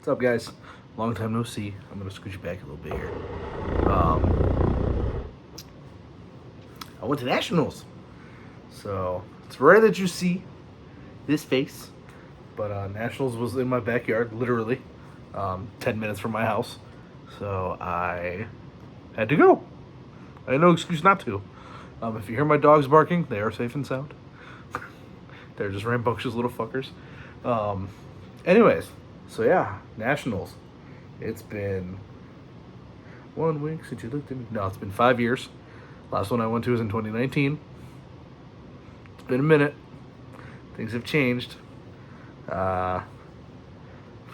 What's up, guys? Long time no see. I'm gonna scooch you back a little bit here. Um, I went to nationals, so it's rare that you see this face. But nationals was in my backyard, literally, 10 minutes from my house. So I had to go. I had no excuse not to. If you hear my dogs barking, they are safe and sound. They're just rambunctious little fuckers. Um, anyways, so yeah, nationals. It's been 1 week since you looked at me. No, it's been 5 years. Last one I went to was in 2019. It's been a minute. Things have changed. For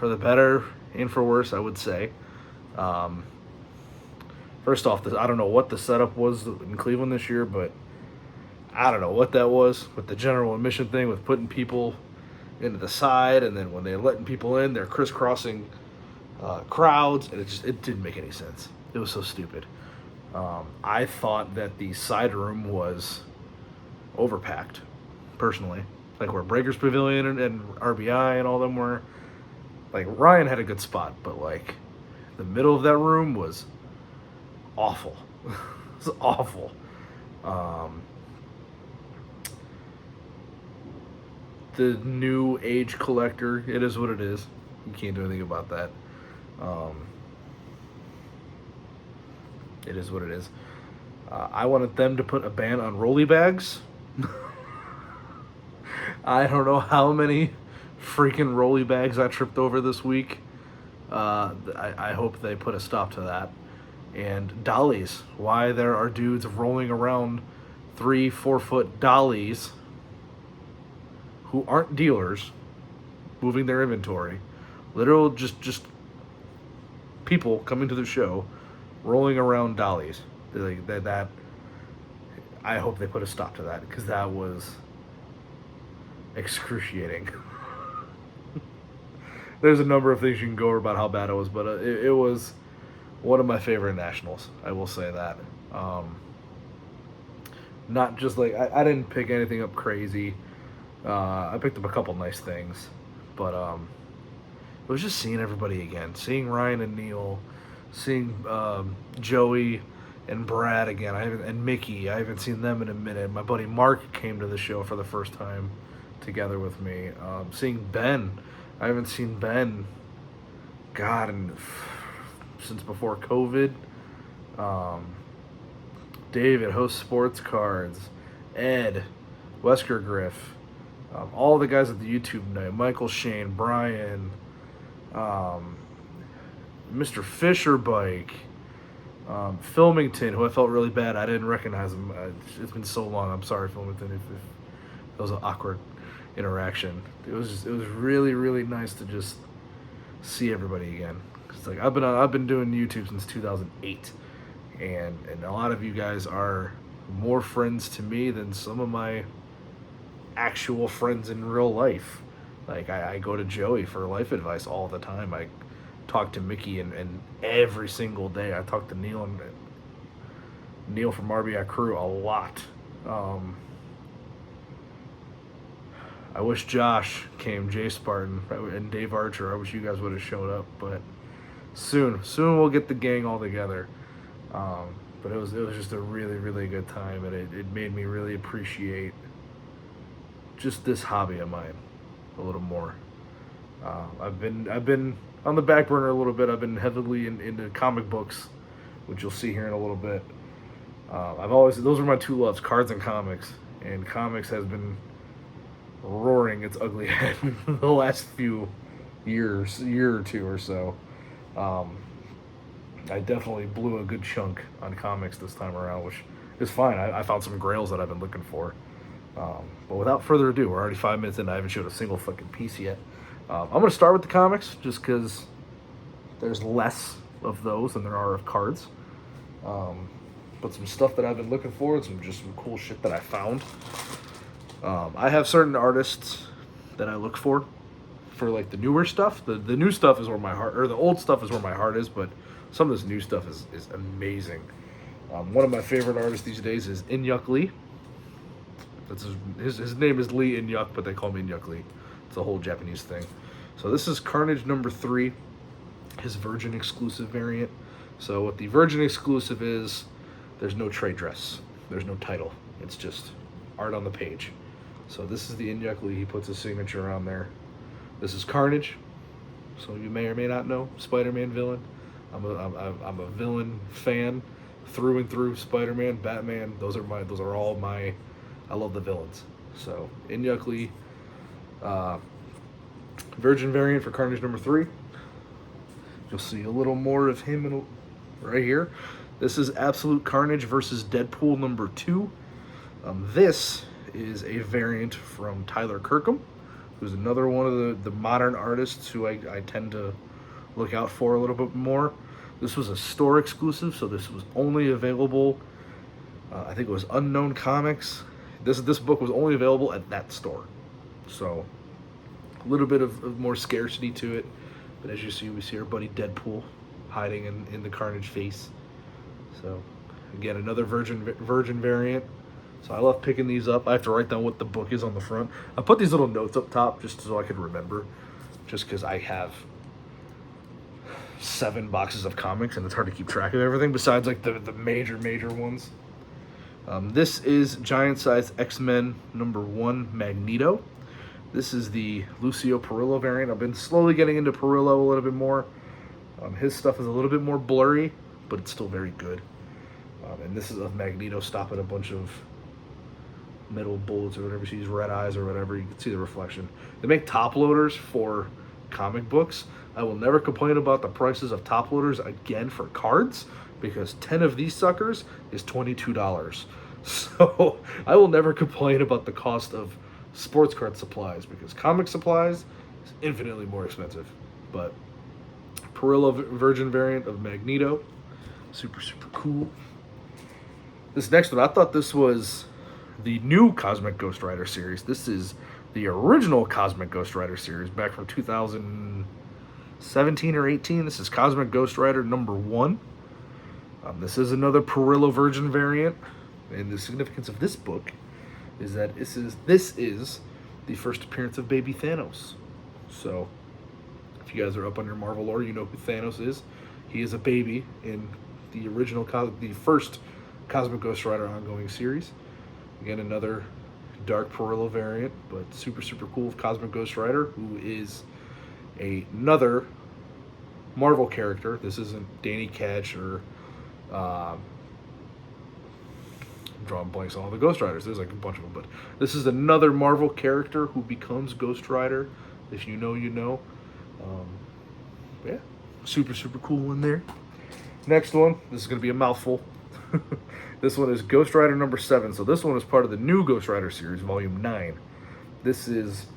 the better and for worse, I would say. Um, First off, I don't know what the setup was in Cleveland this year, but I don't know what that was with the general admission thing, with putting people into the side, and then when they're letting people in, they're crisscrossing crowds, and it didn't make any sense. It was so stupid. I thought that the side room was overpacked, personally. Like where Breakers Pavilion and RBI and all them were. Like Ryan had a good spot, but like the middle of that room was awful. It was awful. The new age collector, it is what it is. You can't do anything about that. It is what it is. I wanted them to put a ban on rolly bags. I don't know how many freaking rolly bags I tripped over this week. I hope they put a stop to that. And dollies. Why there are dudes rolling around 3-4 foot dollies who aren't dealers, moving their inventory. Literal just people coming to the show, rolling around dollies. Like that I hope they put a stop to that, because that was excruciating. There's a number of things you can go over about how bad it was, but it was one of my favorite nationals. I will say that. Not just like I didn't pick anything up crazy. I picked up a couple nice things, but it was just seeing everybody again, seeing Ryan and Neil, seeing Joey and Brad again. And Mickey. I haven't seen them in a minute. My buddy Mark came to the show for the first time together with me. Seeing Ben. I haven't seen Ben, God, since before COVID. David, host Sports Cards, Ed, Wesker Griff, all the guys at the YouTube night, Michael Shane, Brian, Mr. Fisher Bike, Filmington, who I felt really bad. I didn't recognize him. It's been so long. I'm sorry, Filmington, if it was an awkward interaction. It was really, really nice to just see everybody again. It's like I've been doing YouTube since 2008, and a lot of you guys are more friends to me than some of my actual friends in real life. Like I go to Joey for life advice all the time. I talk to Mickey and every single day. I talk to Neil from RBI Crew a lot. I wish Josh came, Jay Spartan, and Dave Archer. I wish you guys would have showed up, but soon we'll get the gang all together. But it was just a really, really good time, and it made me really appreciate just this hobby of mine a little more. I've been on the back burner a little bit. I've been heavily into comic books, which you'll see here in a little bit. Those are my two loves, cards and comics, and comics has been roaring its ugly head the last few year or two or so. I definitely blew a good chunk on comics this time around, which is fine. I found some grails that I've been looking for. But without further ado, we're already 5 minutes in. I haven't showed a single fucking piece yet. I'm going to start with the comics, just because there's less of those than there are of cards. But some stuff that I've been looking for, and some cool shit that I found. I have certain artists that I look for like the newer stuff. The new stuff is where my heart, or the old stuff is where my heart is, but some of this new stuff is amazing. One of my favorite artists these days is Inyuk Lee. That's his name is Lee Inyuk, but they call me Inyuk Lee. It's a whole Japanese thing. So this is Carnage number 3. his Virgin exclusive variant. So what the Virgin exclusive is, there's no trade dress, there's no title. It's just art on the page. So this is the Inyuk Lee. He puts his signature on there. This is Carnage. So you may or may not know, Spider-Man villain. I'm a villain fan through and through. Spider-Man, Batman. Those are all my. I love the villains. So Inyuk Lee, Virgin variant for Carnage number 3. You'll see a little more of him right here. This is Absolute Carnage versus Deadpool number 2. This is a variant from Tyler Kirkham, who's another one of the modern artists who I tend to look out for a little bit more. This was a store exclusive, so this was only available, I think it was Unknown Comics. This book was only available at that store. So a little bit of more scarcity to it. But as you see, we see our buddy Deadpool hiding in the Carnage face. So again, another Virgin variant. So I love picking these up. I have to write down what the book is on the front. I put these little notes up top just so I could remember. Just because I have 7 boxes of comics and it's hard to keep track of everything besides like the major ones. This is Giant Size X-Men number 1 Magneto. This is the Lucio Perillo variant. I've been slowly getting into Perillo a little bit more. His stuff is a little bit more blurry, but it's still very good. And this is of Magneto stopping a bunch of metal bullets or whatever. Sees red eyes or whatever. You can see the reflection. They make top loaders for comic books. I will never complain about the prices of top loaders again for cards, because 10 of these suckers is $22. So I will never complain about the cost of sports card supplies, because comic supplies is infinitely more expensive. But Perillo Virgin variant of Magneto, super cool. This next one, I thought this was the new Cosmic Ghost Rider series. This is the original Cosmic Ghost Rider series back from 2017 or 18. This is Cosmic Ghost Rider number 1. This is another Perillo Virgin variant, and the significance of this book is that this is the first appearance of baby Thanos. So if you guys are up on your Marvel lore, you know who Thanos is. He is a baby in the original, the first Cosmic Ghost Rider ongoing series. Again, another dark Perillo variant, but super cool of Cosmic Ghost Rider, who is another Marvel character. This isn't Danny Ketch or I'm drawing blanks on all the Ghost Riders. There's like a bunch of them, but this is another Marvel character who becomes Ghost Rider. If you know, you know. Yeah, super cool one there. Next one, this is going to be a mouthful. This one is Ghost Rider number 7. So this one is part of the new Ghost Rider series, volume 9. This is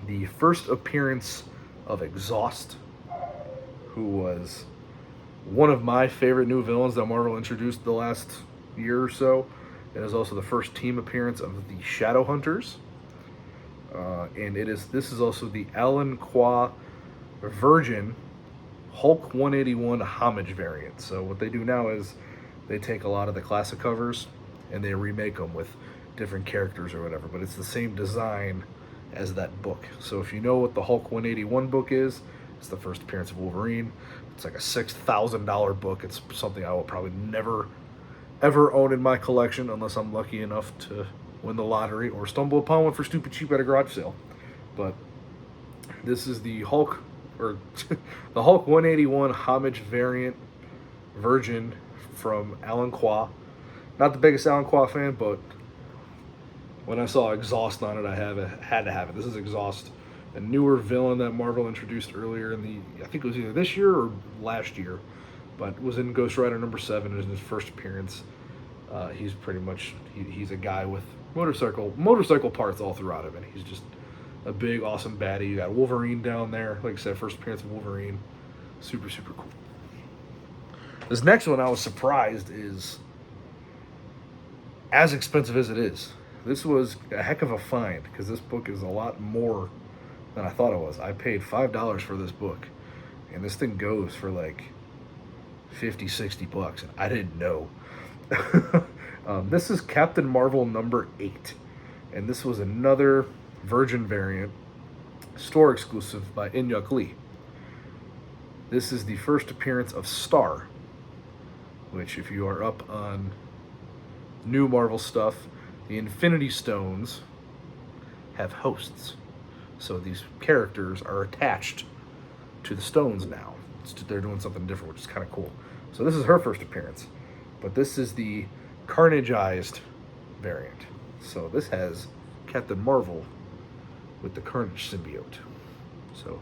the first appearance of Exhaust, who was one of my favorite new villains that Marvel introduced the last year or so. It is also the first team appearance of the Shadow Hunters. And this is also the Alan Qua Virgin Hulk 181 homage variant. So what they do now is they take a lot of the classic covers and they remake them with different characters or whatever, but it's the same design as that book. So if you know what the Hulk 181 book is, it's the first appearance of Wolverine. It's like a $6,000 book. It's something I will probably never ever own in my collection unless I'm lucky enough to win the lottery or stumble upon one for stupid cheap at a garage sale. But this is the Hulk, or the Hulk 181 homage variant Virgin from Alan Qua. Not the biggest Alan Qua fan, but when I saw Exhaust on it, I had to have it. This is Exhaust, a newer villain that Marvel introduced earlier in I think it was either this year or last year, but was in Ghost Rider number 7. It was his first appearance. He's pretty much, he's a guy with motorcycle parts all throughout him, and he's just a big, awesome baddie. You got Wolverine down there. Like I said, first appearance of Wolverine. Super cool. This next one I was surprised is as expensive as it is. This was a heck of a find because this book is a lot more than I thought it was. I paid $5 for this book, and this thing goes for like $50-$60, and I didn't know. This is Captain Marvel number 8, and this was another Virgin variant, store exclusive by Inyuk Lee. This is the first appearance of Star, which, if you are up on new Marvel stuff, the Infinity Stones have hosts. So these characters are attached to the stones now. They're doing something different, which is kind of cool. So this is her first appearance. But this is the Carnageized variant. So this has Captain Marvel with the Carnage symbiote. So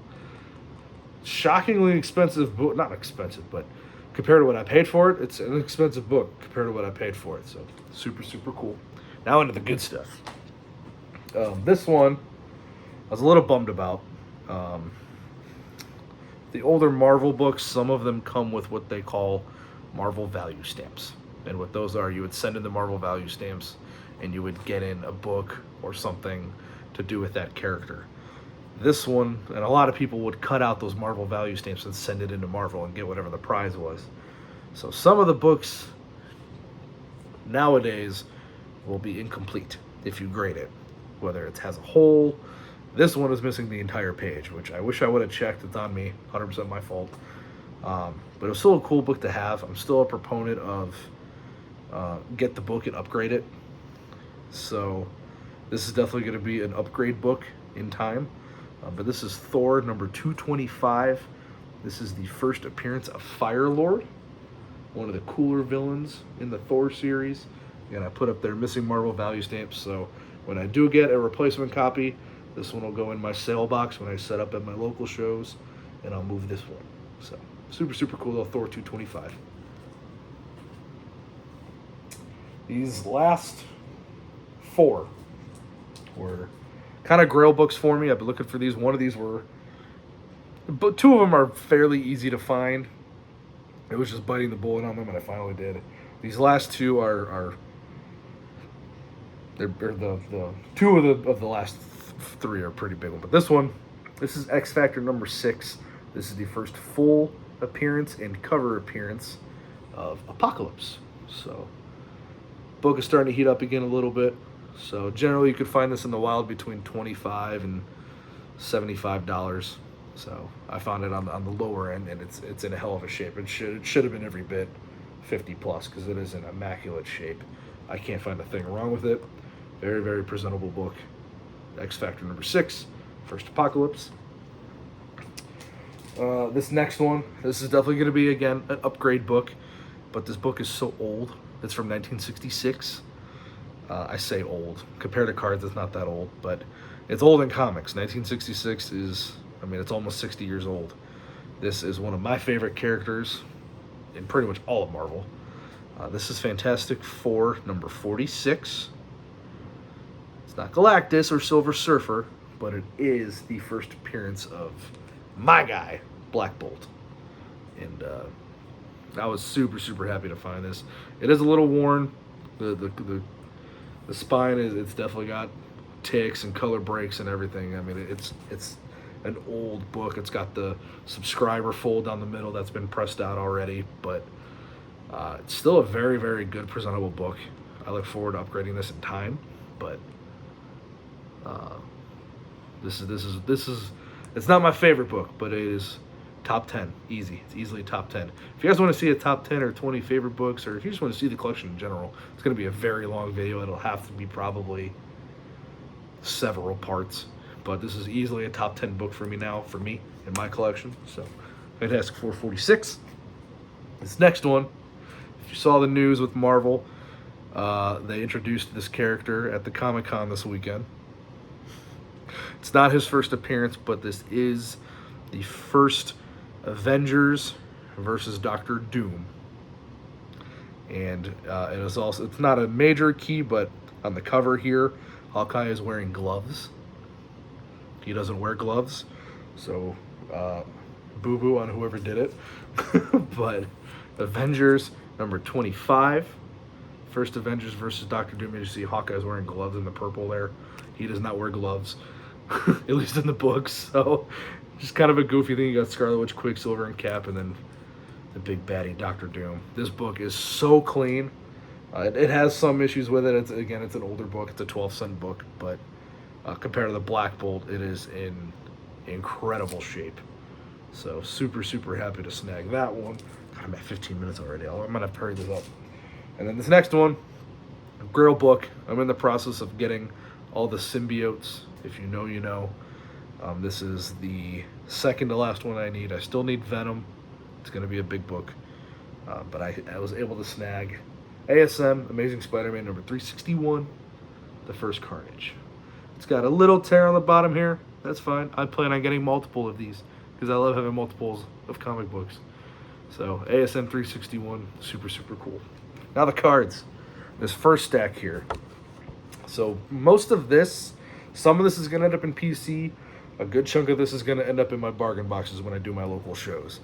shockingly expensive book. Not expensive, but compared to what I paid for it, it's an expensive book compared to what I paid for it. So super, super cool. Now into the good stuff. This one I was a little bummed about. The older Marvel books, some of them come with what they call Marvel value stamps. And what those are, you would send in the Marvel value stamps and you would get in a book or something to do with that character. This one, and a lot of people would cut out those Marvel value stamps and send it into Marvel and get whatever the prize was. So some of the books nowadays will be incomplete if you grade it, whether it has a hole. This one is missing the entire page, which I wish I would have checked. It's on me, 100% my fault. But it was still a cool book to have. I'm still a proponent of get the book and upgrade it. So this is definitely going to be an upgrade book in time. But this is Thor number 225. This is the first appearance of Firelord, one of the cooler villains in the Thor series. And I put up their missing Marvel value stamps. So when I do get a replacement copy, this one will go in my sale box when I set up at my local shows, and I'll move this one. So super, super cool little Thor 225. These last 4 were kind of grail books for me. I've been looking for these. One of these were, but 2 of them are fairly easy to find. It was just biting the bullet on them, and I finally did. These last 2 are the 2 of the last 3 are pretty big one. But this is X Factor number 6. This is the first full appearance and cover appearance of Apocalypse. So book is starting to heat up again a little bit. So generally you could find this in the wild between $25 and $75. So I found it on the lower end, and it's in a hell of a shape. It should have been every bit 50 plus, because it is in immaculate shape. I can't find a thing wrong with it. Very, very presentable book. X Factor number 6, first Apocalypse. This next one, this is definitely going to be, again, an upgrade book, but this book is so old. It's from 1966. I say old. Compared to cards, it's not that old, but it's old in comics. 1966 is, it's almost 60 years old. This is one of my favorite characters in pretty much all of Marvel. This is Fantastic Four number 46. It's not Galactus or Silver Surfer, but it is the first appearance of my guy, Black Bolt. And I was super, super happy to find this. It is a little worn. The spine it's definitely got ticks and color breaks and everything. It's an old book. It's got the subscriber fold down the middle that's been pressed out already, but it's still a very, very good presentable book. I look forward to upgrading this in time, but this is it's not my favorite book, but it is top 10 easy. It's easily top 10. If you guys want to see a top 10 or 20 favorite books, or if you just want to see the collection in general, it's going to be a very long video. It'll have to be probably several parts, but this is easily a top 10 book for me now, in my collection. So Fantastic Four 46. This next one, if you saw the news with Marvel, they introduced this character at the Comic-Con this weekend. It's not his first appearance, but this is the first Avengers versus Doctor Doom. And it's not a major key, but on the cover here, Hawkeye is wearing gloves. He doesn't wear gloves, so boo-boo on whoever did it. But Avengers number 25, first Avengers versus Doctor Doom. You see Hawkeye's wearing gloves in the purple there. He does not wear gloves, at least in the books. So just kind of a goofy thing. You got Scarlet Witch, Quicksilver, and Cap, and then the big baddie Doctor Doom. This book is so clean. It has some issues with it. It's an older book. It's a 12-cent book, but compared to the Black Bolt, it is in incredible shape. So super, super happy to snag that one. God, I'm at 15 minutes already. I'm going to have to hurry this up. And then this next one, Grail book. I'm in the process of getting all the symbiotes. If you know, you know. This is the second to last one I need. I still need Venom. It's going to be a big book. But I was able to snag ASM, Amazing Spider-Man number 361, the first Carnage. It's got a little tear on the bottom here. That's fine. I plan on getting multiple of these because I love having multiples of comic books. So ASM 361, super, super cool. Now the cards. This first stack here. So most of this, some of this is going to end up in PC. A good chunk of this is going to end up in my bargain boxes when I do my local shows.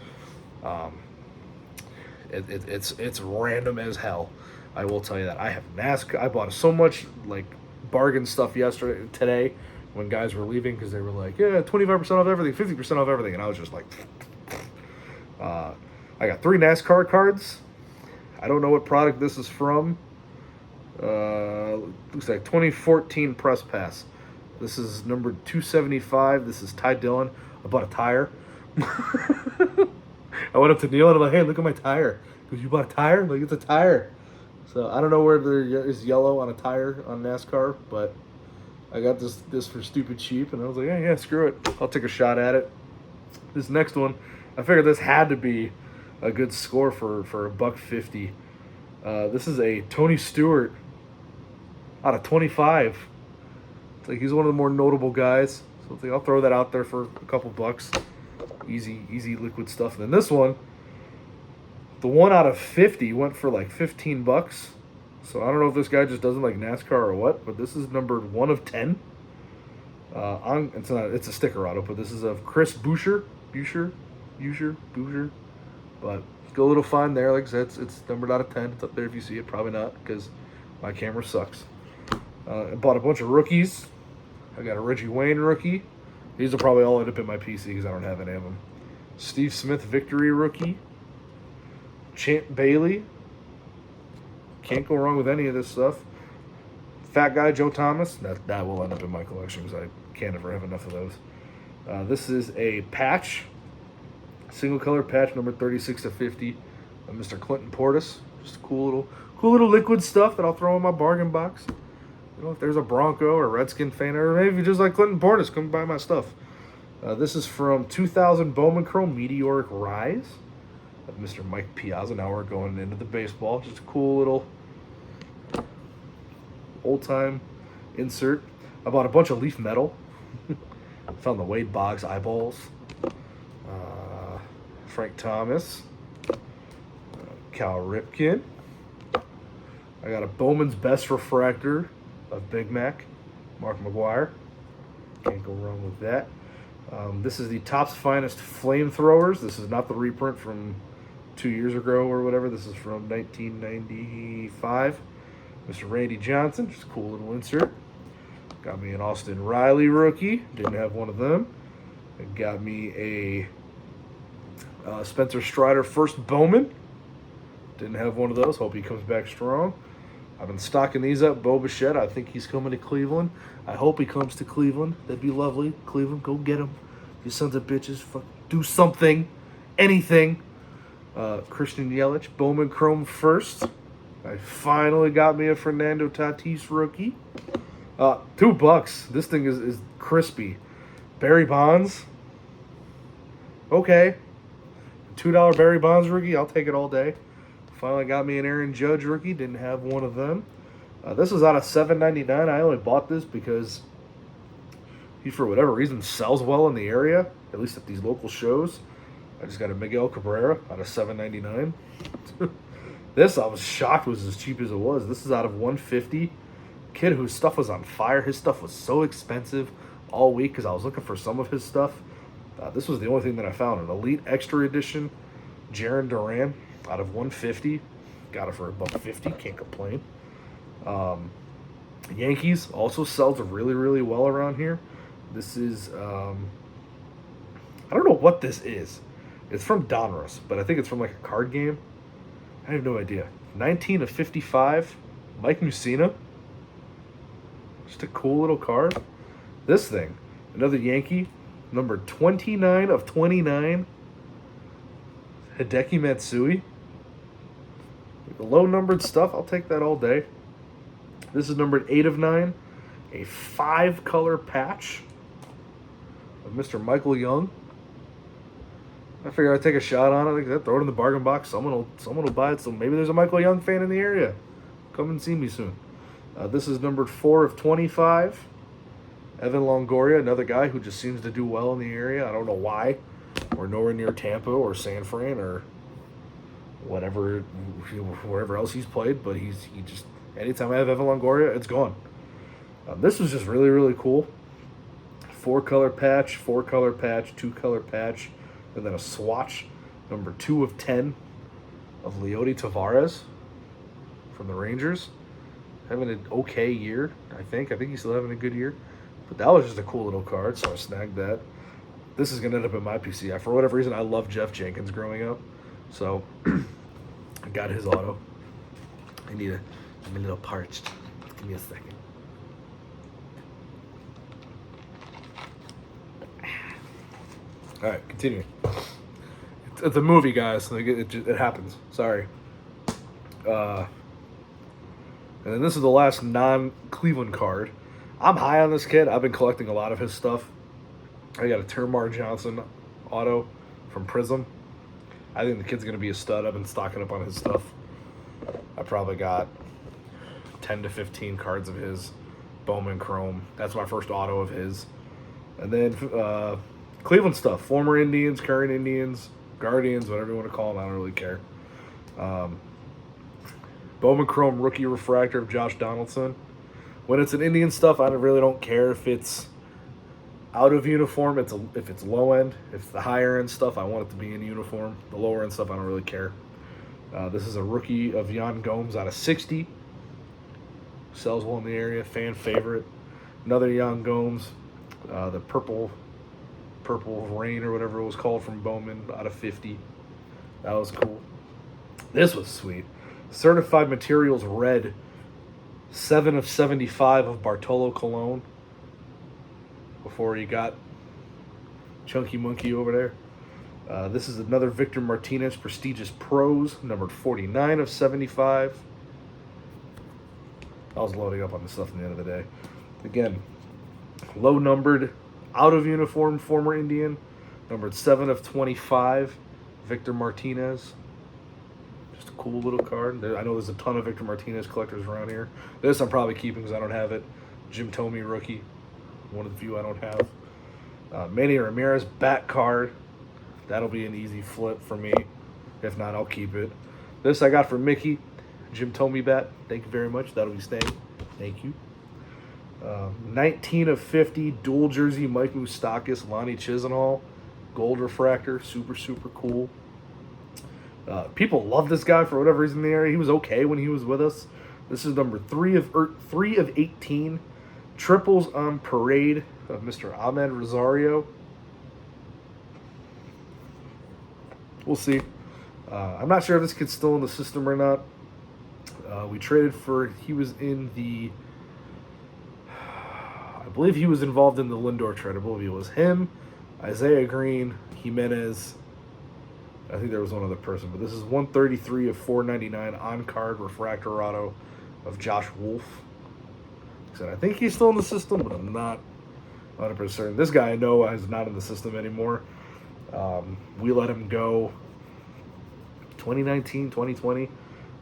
It's random as hell. I will tell you that. I have NASCAR. I bought so much like bargain stuff today when guys were leaving because they were like, yeah, 25% off everything, 50% off everything. And I was just like, I got 3 NASCAR cards. I don't know what product this is from. Looks like 2014 Press Pass. This is number 275. This is Ty Dillon. I bought a tire. I went up to Neil and I'm like, hey, look at my tire. He goes, you bought a tire? I'm like, it's a tire. So I don't know where there is yellow on a tire on NASCAR, but I got this for stupid cheap, and I was like, yeah, screw it. I'll take a shot at it. This next one, I figured this had to be a good score for $1.50. This is a Tony Stewart out of 25. It's like he's one of the more notable guys. So I think I'll throw that out there for a couple bucks. Easy liquid stuff. And then this one, the 1 out of 50 went for like $15. So I don't know if this guy just doesn't like NASCAR or what, but this is numbered 1 of 10. It's a sticker auto, but this is of Chris Boucher. But go a little fine there. Like I said, it's numbered out of 10. It's up there if you see it. Probably not because my camera sucks. I bought a bunch of rookies. I got a Reggie Wayne rookie. These will probably all end up in my PC because I don't have any of them. Steve Smith Victory rookie. Champ Bailey. Can't go wrong with any of this stuff. Fat Guy Joe Thomas. That will end up in my collection because I can't ever have enough of those. This is a patch. Single color patch number 36 of 50 of Mr. Clinton Portis. Just cool little liquid stuff that I'll throw in my bargain box. You know, if there's a Bronco or Redskin fan, or maybe just like Clinton Portis, come buy my stuff. This is from 2000 Bowman Chrome Meteoric Rise of Mr. Mike Piazza. Now we're going into the baseball. Just a cool little old-time insert. I bought a bunch of leaf metal. Found the Wade Boggs eyeballs. Frank Thomas. Cal Ripken. I got a Bowman's Best Refractor of Big Mac. Mark McGuire. Can't go wrong with that. This is the Topps Finest Flamethrowers. This is not the reprint from 2 years ago or whatever. This is from 1995. Mr. Randy Johnson. Just a cool little insert. Got me an Austin Riley rookie. Didn't have one of them. It got me a Spencer Strider first Bowman. Didn't have one of those. Hope he comes back strong. I've been stocking these up. Bo Bichette. I think he's coming to Cleveland. I hope he comes to Cleveland. That'd be lovely. Cleveland, go get him. You sons of bitches. Fuck, do something. Anything. Christian Yelich. Bowman Chrome first. I finally got me a Fernando Tatis rookie. $2. This thing is crispy. Barry Bonds. Okay. $2 Barry Bonds rookie. I'll take it all day. Finally got me an Aaron Judge rookie. Didn't have one of them. This was out of $7.99. I only bought this because he, for whatever reason, sells well in the area, at least at these local shows. I just got a Miguel Cabrera out of $7.99. This, I was shocked, was as cheap as it was. This is out of $150. Kid whose stuff was on fire. His stuff was so expensive all week because I was looking for some of his stuff. This was the only thing that I found. An Elite Extra Edition Jarren Duran out of $150. Got it for $1.50. Can't complain. Yankees also sells really, really well around here. This is, I don't know what this is. It's from Donruss, but I think it's from like a card game. I have no idea. 19 of 55. Mike Mussina. Just a cool little card. This thing, another Yankee, number 29 of 29. Hideki Matsui. The low-numbered stuff, I'll take that all day. This is numbered 8 of 9. A 5-color patch of Mr. Michael Young. I figure I'd take a shot on it. Throw it in the bargain box. Someone will buy it. So maybe there's a Michael Young fan in the area. Come and see me soon. This is numbered 4 of 25. Evan Longoria, another guy who just seems to do well in the area. I don't know why. We're nowhere near Tampa or San Fran or wherever else he's played. But he just, anytime I have Evan Longoria, it's gone. This was just really, really cool. 4-color patch, 4-color patch, 2-color patch, and then a swatch, number 2 of 10 of Leody Tavares from the Rangers. Having an okay year, I think. I think he's still having a good year. But that was just a cool little card, so I snagged that. This is going to end up in my PCI. For whatever reason, I loved Jeff Jenkins growing up. So I got his auto. I'm a little parched. Give me a second. All right, continuing. It's a movie, guys. It happens. Sorry. And then this is the last non-Cleveland card. I'm high on this kid. I've been collecting a lot of his stuff. I got a Termar Johnson auto from Prism. I think the kid's going to be a stud. I've been stocking up on his stuff. I probably got 10 to 15 cards of his. Bowman Chrome. That's my first auto of his. And then Cleveland stuff. Former Indians, current Indians, Guardians, whatever you want to call them. I don't really care. Bowman Chrome rookie refractor of Josh Donaldson. When it's an Indian stuff, I really don't care if it's out of uniform. If it's low end. If it's the higher end stuff, I want it to be in uniform. The lower end stuff, I don't really care. This is a rookie of Yan Gomes out of 60. Sells well in the area. Fan favorite. Another Yan Gomes. The purple rain or whatever it was called from Bowman out of 50. That was cool. This was sweet. Certified Materials Red. 7 of 75 of Bartolo Colon. Before he got Chunky Monkey over there. This is another Victor Martinez Prestigious Pros, numbered 49 of 75. I was loading up on this stuff at the end of the day. Again, low numbered, out of uniform, former Indian, numbered 7 of 25, Victor Martinez. Just a cool little card. I know there's a ton of Victor Martinez collectors around here. This I'm probably keeping because I don't have it. Jim Thome rookie, one of the few I don't have. Manny Ramirez bat card. That'll be an easy flip for me. If not, I'll keep it. This I got from Mickey. Jim Thome bat. Thank you very much. That'll be staying. Thank you. 19 of 50 dual jersey Mike Moustakas, Lonnie Chisenhall, gold refractor. Super, super cool. People love this guy for whatever reason in the area. He was okay when he was with us. This is number 3 of 18. Triples on parade of Mr. Ahmed Rosario. We'll see. I'm not sure if this kid's still in the system or not. We traded for, he was in the, I believe he was involved in the Lindor trade. I believe it was him, Isaiah Green, Jimenez. I think there was one other person, but this is 133 of 499 on-card refractor auto of Josh Wolf. So I think he's still in the system, but I'm not 100% certain. This guy I know is not in the system anymore. We let him go 2019, 2020.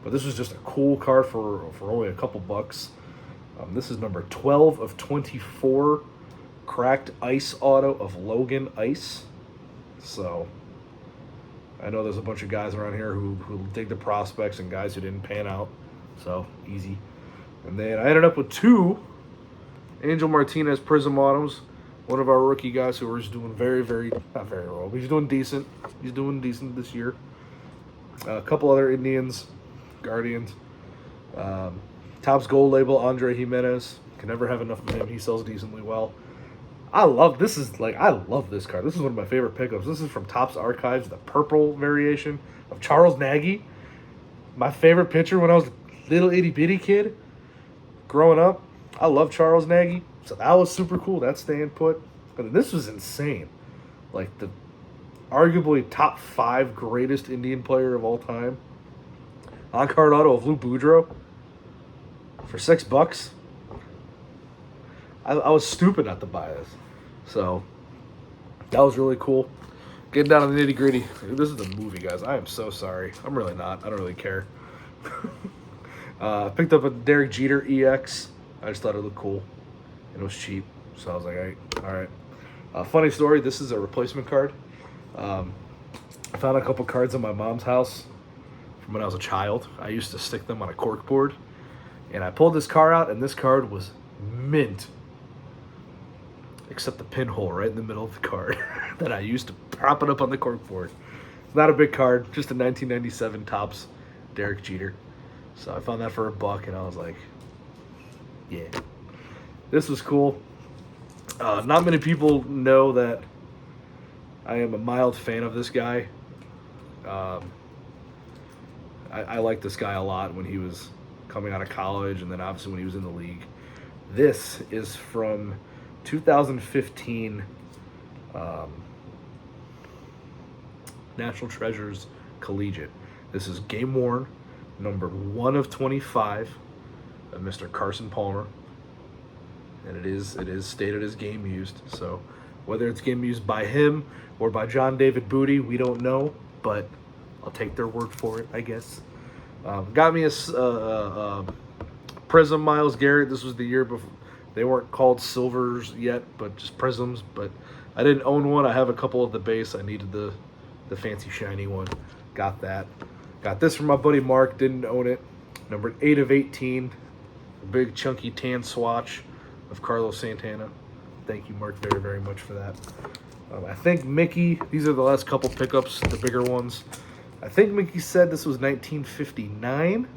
But this was just a cool card for only a couple bucks. This is number 12 of 24 cracked ice auto of Logan Ice. So I know there's a bunch of guys around here who dig the prospects and guys who didn't pan out. So easy. And then I ended up with 2 Angel Martinez Prism autos. One of our rookie guys who was doing not very well, but he's doing decent. He's doing decent this year. A couple other Indians, Guardians. Topps Gold Label, Andre Jimenez. Can never have enough of him. He sells decently well. I love this card. This is one of my favorite pickups. This is from Topps Archives, the purple variation of Charles Nagy. My favorite pitcher when I was a little itty-bitty kid growing up. I love Charles Nagy. So that was super cool. That's staying put. But this was insane. Like the arguably top 5 greatest Indian player of all time. On-card auto of Lou Boudreau for $6. I was stupid not to buy this. So, that was really cool. Getting down to the nitty-gritty. This is a movie, guys. I am so sorry. I'm really not. I don't really care. Picked up a Derek Jeter EX. I just thought it looked cool. And it was cheap. So I was like, all right. Funny story. This is a replacement card. I found a couple cards in my mom's house from when I was a child. I used to stick them on a cork board. And I pulled this card out, and this card was mint. Except the pinhole right in the middle of the card that I used to prop it up on the cork board. Not a big card, just a 1997 Topps Derek Jeter. So I found that for $1, and I was like, yeah. This was cool. Not many people know that I am a mild fan of this guy. I liked this guy a lot when he was coming out of college, and then obviously when he was in the league. This is from 2015 National Treasures Collegiate. This is game worn, number 1 of 25 of Mr. Carson Palmer. And it is stated as game used. So whether it's game used by him or by John David Booty, we don't know, but I'll take their word for it, I guess. Got me a Prism Myles Garrett. This was the year before. They weren't called silvers yet, but just prisms. But I didn't own one. I have a couple of the base. I needed the fancy shiny one. Got that. Got this from my buddy Mark. Didn't own it. Number 8 of 18. A big chunky tan swatch of Carlos Santana. Thank you, Mark, very, very much for that. I think Mickey, these are the last couple pickups, the bigger ones. I think Mickey said this was 1959.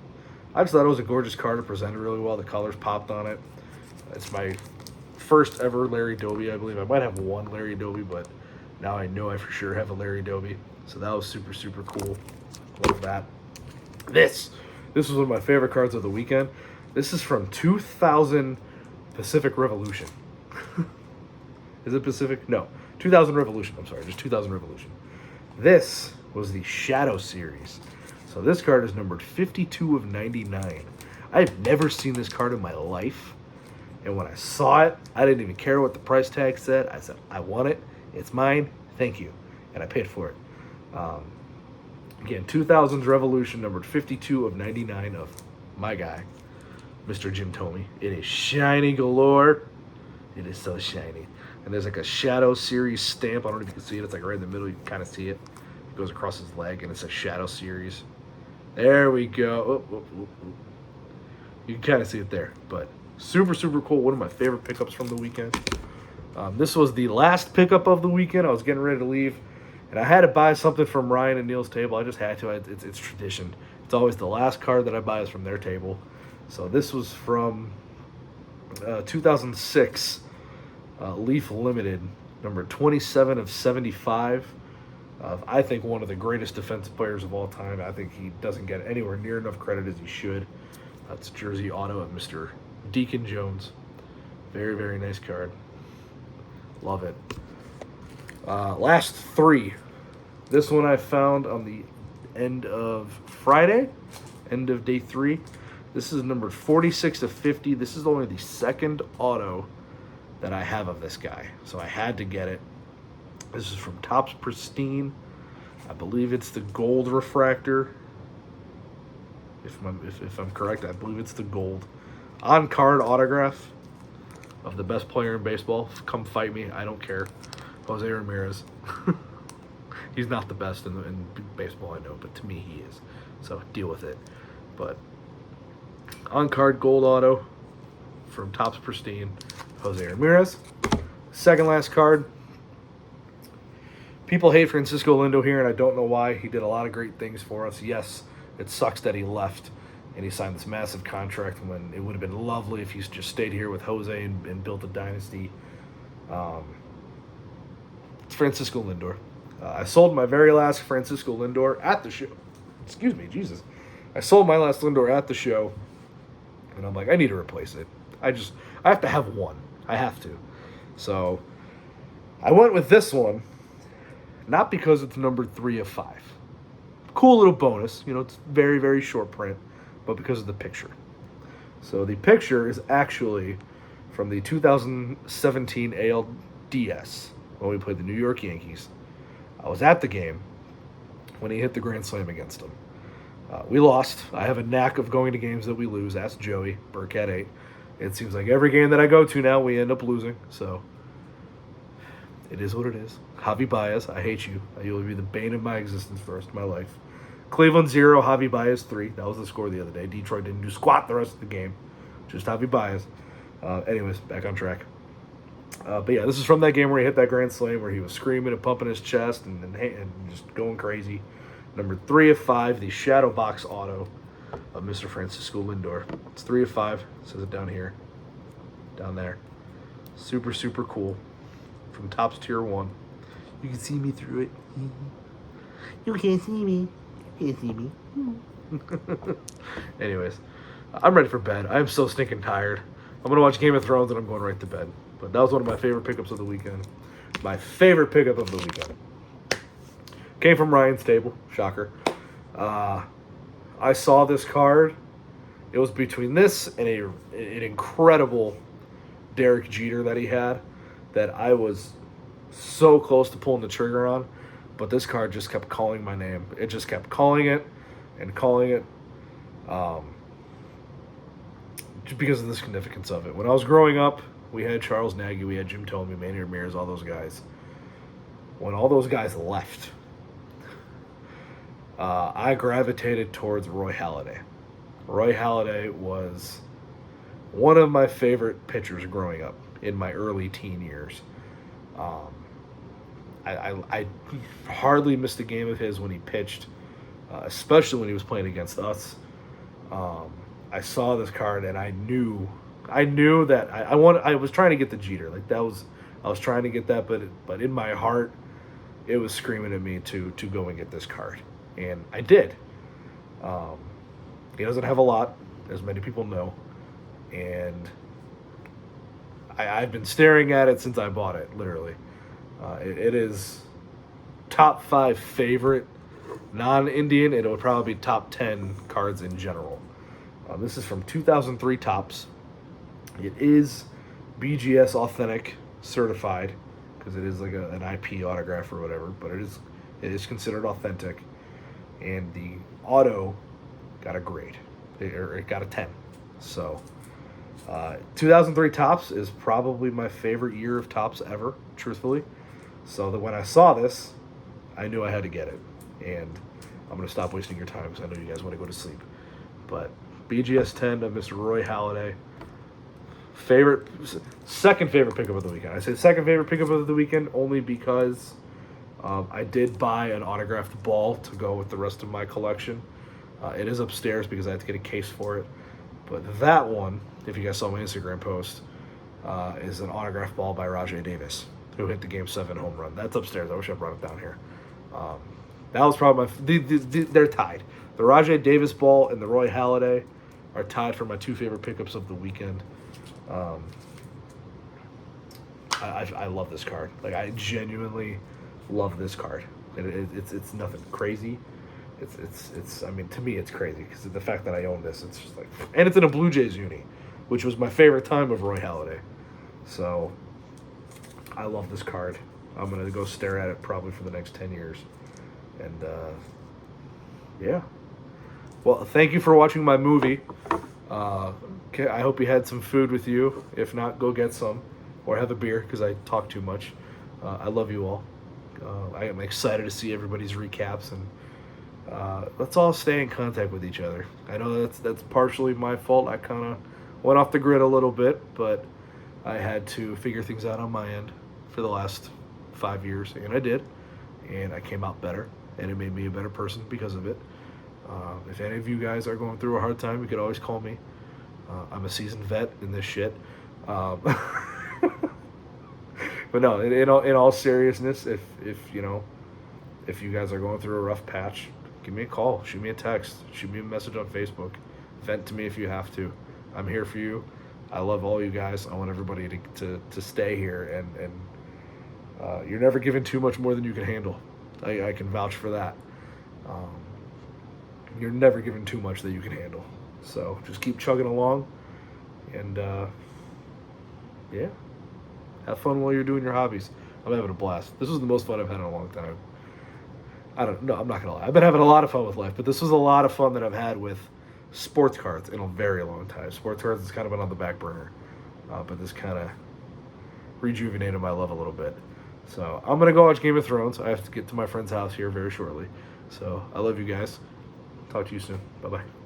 I just thought it was a gorgeous card. It presented really well. The colors popped on it. It's my first ever Larry Doby, I believe. I might have one Larry Doby, but now I know I for sure have a Larry Doby. So that was super, super cool. Love that. This was one of my favorite cards of the weekend. This is from 2000 Pacific Revolution. Is it Pacific? No. 2000 Revolution. I'm sorry, just 2000 Revolution. This was the Shadow Series. So this card is numbered 52 of 99. I've never seen this card in my life. And when I saw it, I didn't even care what the price tag said. I said, I want it. It's mine. Thank you. And I paid for it. Again, 2000's Revolution, numbered 52 of 99 of my guy, Mr. Jim Thome. It is shiny galore. It is so shiny. And there's like a Shadow Series stamp. I don't know if you can see it. It's like right in the middle. You can kind of see it. It goes across his leg, and it's a Shadow Series. There we go. You can kind of see it there. But super, super cool. One of my favorite pickups from the weekend. This was the last pickup of the weekend. I was getting ready to leave, and I had to buy something from Ryan and Neil's table. I just had to. It's tradition. It's always the last card that I buy is from their table. So this was from 2006 Leaf Limited, number 27 of 75. I think one of the greatest defensive players of all time. I think he doesn't get anywhere near enough credit as he should. That's jersey auto of Mr. Deacon Jones. Very, very nice card. Love it. Last 3. This one I found on the end of Friday, end of day 3. This is number 46 of 50. This is only the second auto that I have of this guy, so I had to get it. This is from Topps Pristine. I believe it's the gold refractor. If I'm correct, I believe it's the gold. On-card autograph of the best player in baseball. Come fight me. I don't care. Jose Ramirez. He's not the best in baseball, I know, but to me he is. So deal with it. But on-card gold auto from Topps Pristine, Jose Ramirez. Second last card. People hate Francisco Lindo here, and I don't know why. He did a lot of great things for us. Yes, it sucks that he left and he signed this massive contract when it would have been lovely if he's just stayed here with Jose and built a dynasty. It's Francisco Lindor. I sold my very last Francisco Lindor at the show. Excuse me, Jesus. I sold my last Lindor at the show, and I'm like, I need to replace it. I have to have one. I have to. So I went with this one Not because it's numbered 3 of 5. Cool little bonus. It's very, very short print, but because of the picture. So the picture is actually from the 2017 ALDS when we played the New York Yankees. I was at the game when he hit the grand slam against them. We lost. I have a knack of going to games that we lose. Ask Joey, Burkhead 8. It seems like every game that I go to now, we end up losing. So it is what it is. Javi Baez, I hate you. You'll be the bane of my existence for the rest of my life. Cleveland 0, Javi Baez 3. That was the score the other day. Detroit didn't do squat the rest of the game. Just Javi Baez. Anyways, back on track. But yeah, this is from that game where he hit that grand slam where he was screaming and pumping his chest and just going crazy. Number 3 of 5, the Shadow Box Auto of Mr. Francisco Lindor. It's 3 of 5. It says it down here. Down there. Super, super cool. From Topps Tier 1. You can see me through it. You can't see me. You can't see me. Anyways, I'm ready for bed. I'm so stinking tired. I'm going to watch Game of Thrones and I'm going right to bed. But that was one of my favorite pickups of the weekend. My favorite pickup of the weekend. Came from Ryan's table. Shocker. I saw this card. It was between this and an incredible Derek Jeter that he had that I was so close to pulling the trigger on. But this card just kept calling my name. It just kept calling it and calling it. Just because of the significance of it. When I was growing up, we had Charles Nagy, we had Jim Thome, Manny Ramirez, all those guys. When all those guys left, I gravitated towards Roy Halladay. Roy Halladay was one of my favorite pitchers growing up in my early teen years. I hardly missed a game of his when he pitched, especially when he was playing against us. I saw this card and I knew that I was trying to get the Jeter. I was trying to get that, but in my heart, it was screaming at me to go and get this card, and I did. He doesn't have a lot, as many people know, and I've been staring at it since I bought it. Literally, it is top 5 favorite non-Indian. It would probably be top 10 cards in general. This is from 2003 Topps. It is BGS authentic certified because it is like an IP autograph or whatever, but it is considered authentic. And the auto got a grade, it got a 10. So 2003 Topps is probably my favorite year of Topps ever, truthfully. So that when I saw this, I knew I had to get it. And I'm going to stop wasting your time because I know you guys want to go to sleep. But BGS 10 of Mr. Roy Halladay. Second favorite pickup of the weekend. I say second favorite pickup of the weekend only because I did buy an autographed ball to go with the rest of my collection. It is upstairs because I had to get a case for it. But that one, if you guys saw my Instagram post, is an autographed ball by Rajai Davis, who hit the Game 7 home run. That's upstairs. I wish I brought it down here. That was probably they're tied. The Rajai Davis ball and the Roy Halladay are tied for my 2 favorite pickups of the weekend. I love this card. I genuinely love this card. It's nothing crazy. It's I mean, to me it's crazy because the fact that I own this, it's just and it's in a Blue Jays uni, which was my favorite time of Roy Halladay. So I love this card. I'm gonna go stare at it probably for the next 10 years. And yeah. Well, thank you for watching my movie. Okay, I hope you had some food with you. If not, go get some or have a beer because I talk too much. I love you all. I am excited to see everybody's recaps, and let's all stay in contact with each other. I know that's partially my fault. I kind of went off the grid a little bit, but I had to figure things out on my end for the last 5 years, and I did, and I came out better, and it made me a better person because of it. If any of you guys are going through a hard time, you could always call me. I'm a seasoned vet in this shit. But no, in all seriousness, if you guys are going through a rough patch, give me a call, shoot me a text, shoot me a message on Facebook, vent to me if you have to. I'm here for you. I love all you guys. I want everybody to stay here, and you're never given too much more than you can handle. I can vouch for that. Um, you're never given too much that you can handle. So just keep chugging along, and yeah, have fun while you're doing your hobbies. I'm having a blast. This was the most fun I've had in a long time. I don't know. I'm not gonna lie. I've been having a lot of fun with life, but this was a lot of fun that I've had with sports cards in a very long time. Sports cards has kind of been on the back burner, but this kind of rejuvenated my love a little bit. So I'm gonna go watch Game of Thrones. I have to get to my friend's house here very shortly. So I love you guys. Talk to you soon. Bye bye.